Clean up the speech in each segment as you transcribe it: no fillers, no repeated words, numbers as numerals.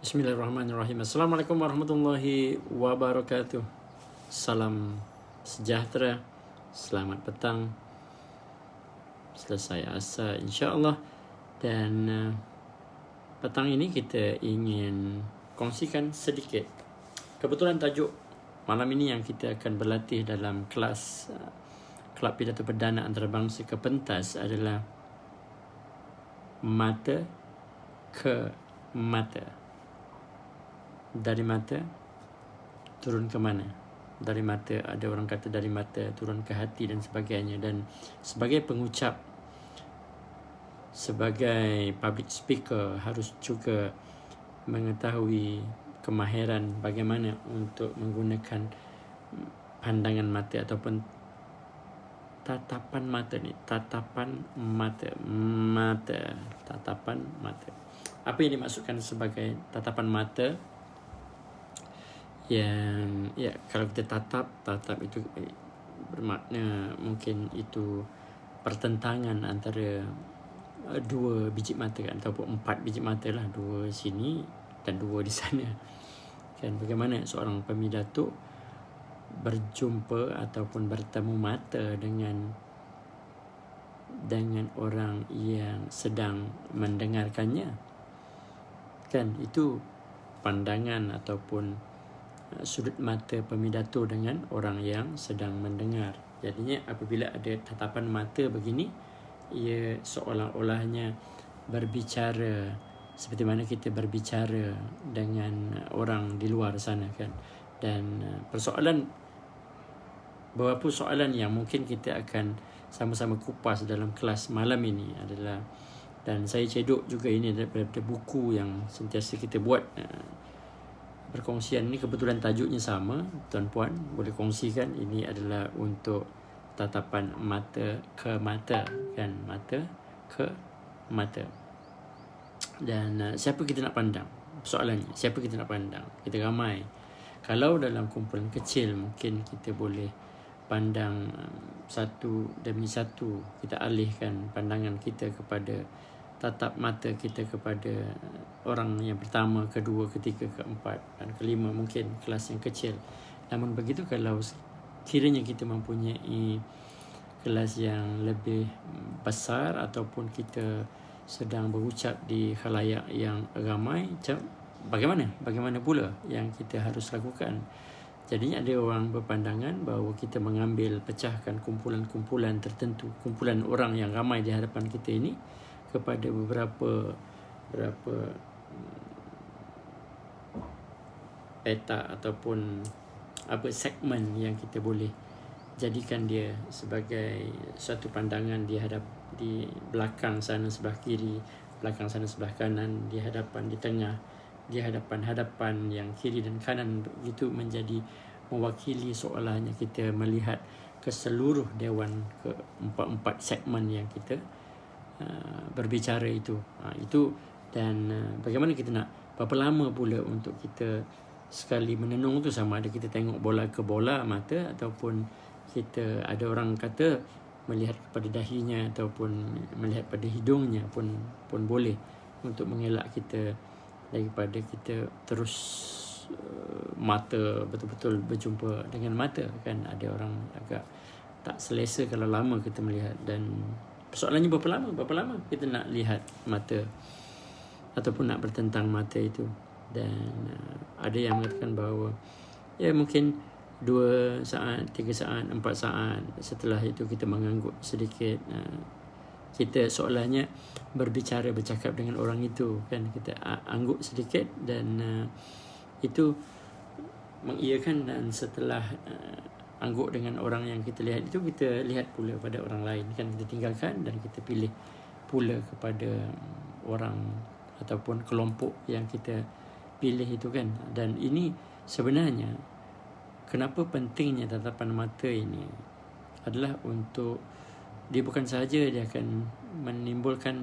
Bismillahirrahmanirrahim. Assalamualaikum warahmatullahi wabarakatuh. Salam sejahtera. Selamat petang. Selesai asar insya-Allah. Dan petang ini kita ingin kongsikan sedikit. Kebetulan tajuk malam ini yang kita akan berlatih dalam kelas Kelab Pidato Perdana Antarabangsa ke pentas adalah mata ke mata. Dari mata turun ke mana? Dari mata, ada orang kata dari mata turun ke hati dan sebagainya. Dan sebagai pengucap, sebagai public speaker, harus juga mengetahui kemahiran bagaimana untuk menggunakan pandangan mata ataupun tatapan mata ni. Tatapan mata. Tatapan mata. Apa yang dimaksudkan sebagai tatapan mata? Yang kalau kita tatap itu bermakna mungkin itu pertentangan antara dua biji mata kan, ataupun 4 biji mata lah, 2 sini dan 2 di sana kan. Bagaimana seorang pemidato berjumpa ataupun bertemu mata dengan orang yang sedang mendengarkannya kan. Itu pandangan ataupun sudut mata pemidato dengan orang yang sedang mendengar. Jadinya apabila ada tatapan mata begini, ia seolah-olahnya berbicara seperti mana kita berbicara dengan orang di luar sana kan. Dan beberapa soalan yang mungkin kita akan sama-sama kupas dalam kelas malam ini adalah, dan saya cedok juga ini daripada buku yang sentiasa kita buat perkongsian ini. Kebetulan tajuknya sama, tuan-puan boleh kongsikan. Ini adalah untuk tatapan mata ke mata kan, mata ke mata. Dan siapa kita nak pandang? Soalannya, siapa kita nak pandang? Kita ramai. Kalau dalam kumpulan kecil mungkin kita boleh pandang satu demi satu. Kita alihkan pandangan kita kepada tatap mata kita kepada orang yang pertama, kedua, ketiga, keempat dan kelima, mungkin kelas yang kecil. Namun begitu kalau kiranya kita mempunyai kelas yang lebih besar ataupun kita sedang berucap di khalayak yang ramai, bagaimana pula yang kita harus lakukan? Jadinya ada orang berpandangan bahawa kita mengambil, pecahkan kumpulan-kumpulan tertentu, kumpulan orang yang ramai di hadapan kita ini kepada beberapa peta ataupun segmen yang kita boleh jadikan dia sebagai satu pandangan di belakang sana sebelah kiri, belakang sana sebelah kanan, di hadapan, di tengah, di hadapan yang kiri dan kanan. Begitu menjadi mewakili seolahnya kita melihat ke seluruh dewan, ke 4 segmen yang kita berbicara itu. Dan bagaimana kita nak, berapa lama pula untuk kita sekali menenung tu, sama ada kita tengok bola ke bola mata ataupun kita, ada orang kata melihat kepada dahinya ataupun melihat pada hidungnya pun boleh, untuk mengelak kita daripada kita terus mata betul-betul berjumpa dengan mata kan. Ada orang agak tak selesa kalau lama kita melihat. Dan persoalannya berapa lama kita nak lihat mata ataupun nak bertentang mata itu. Dan ada yang mengatakan bahawa mungkin 2 saat, 3 saat, 4 saat, setelah itu kita mengangguk sedikit. Kita seolahnya bercakap dengan orang itu kan. Kita angguk sedikit dan itu mengiyakan. Dan setelah angguk dengan orang yang kita lihat itu, kita lihat pula pada orang lain kan. Kita tinggalkan dan kita pilih pula kepada orang ataupun kelompok yang kita pilih itu kan. Dan ini sebenarnya kenapa pentingnya tatapan mata ini adalah untuk, dia bukan sahaja dia akan menimbulkan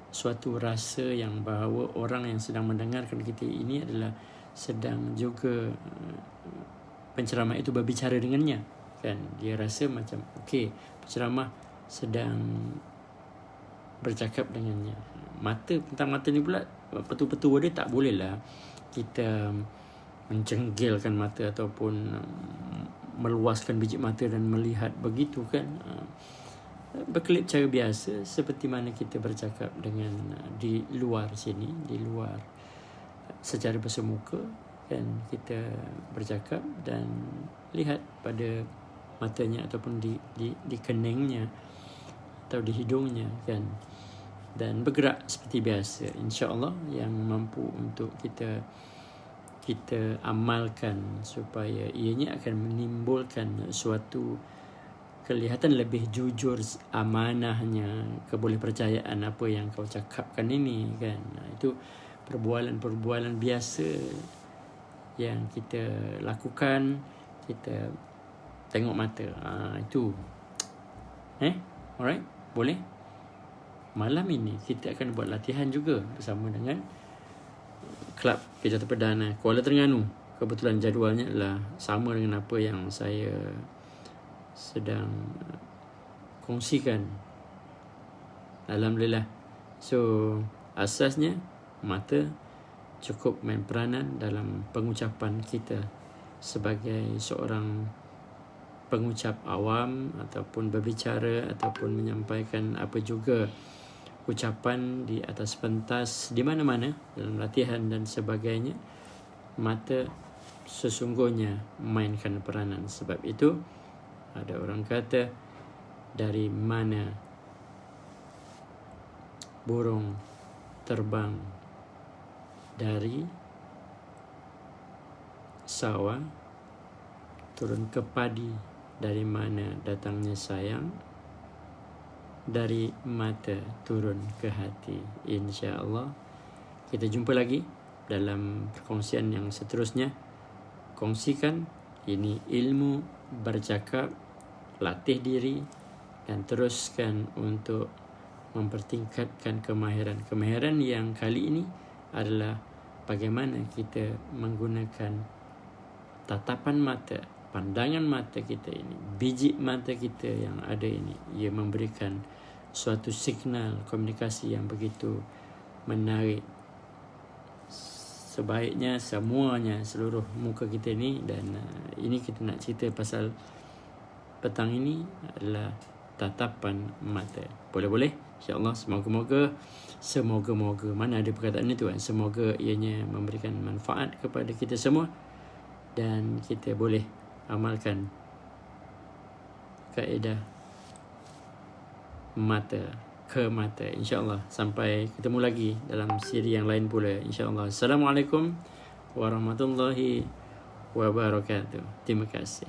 suatu rasa yang bahawa orang yang sedang mendengarkan kita ini adalah sedang juga penceramah itu berbicara dengannya kan. Dia rasa macam okey, penceramah sedang bercakap dengannya. Tentang mata ni pula, betul-betul dia tak boleh lah kita mencenggelkan mata ataupun meluaskan biji mata dan melihat begitu kan. Berkelip cara biasa seperti mana kita bercakap dengan di luar sini, di luar secara bersemuka kan, kita bercakap dan lihat pada matanya ataupun di keningnya atau di hidungnya kan, dan bergerak seperti biasa, insya-Allah yang mampu untuk kita amalkan supaya ianya akan menimbulkan suatu kelihatan lebih jujur amanahnya, kebolehpercayaan apa yang kau cakapkan ini kan. Itu perbualan-perbualan biasa yang kita lakukan, kita tengok mata. Itu alright, boleh. Malam ini kita akan buat latihan juga bersama dengan Kelab Pijatan Perdana Kuala Terengganu. Kebetulan jadualnya adalah sama dengan apa yang saya sedang kongsikan. Alhamdulillah. So asasnya mata cukup main peranan dalam pengucapan kita sebagai seorang pengucap awam ataupun berbicara ataupun menyampaikan apa juga ucapan di atas pentas di mana-mana dalam latihan dan sebagainya. Mata sesungguhnya mainkan peranan. Sebab itu ada orang kata, dari mana burung terbang? Dari sawah turun ke padi. Dari mana datangnya sayang? Dari mata turun ke hati. InsyaAllah kita jumpa lagi dalam perkongsian yang seterusnya. Kongsikan ini ilmu bercakap, latih diri dan teruskan untuk mempertingkatkan kemahiran yang kali ini adalah bagaimana kita menggunakan tatapan mata, pandangan mata kita ini, biji mata kita yang ada ini. Ia memberikan suatu signal komunikasi yang begitu menarik. Sebaiknya semuanya, seluruh muka kita ni, dan ini kita nak cerita pasal petang ini adalah tatapan mata. Boleh-boleh, insya-Allah. Semoga mana ada perkataan itu kan, semoga ianya memberikan manfaat kepada kita semua dan kita boleh amalkan kaedah mata ke mata, insya-Allah. Sampai ketemu lagi dalam siri yang lain pula, insya-Allah. Assalamualaikum warahmatullahi wabarakatuh. Terima kasih.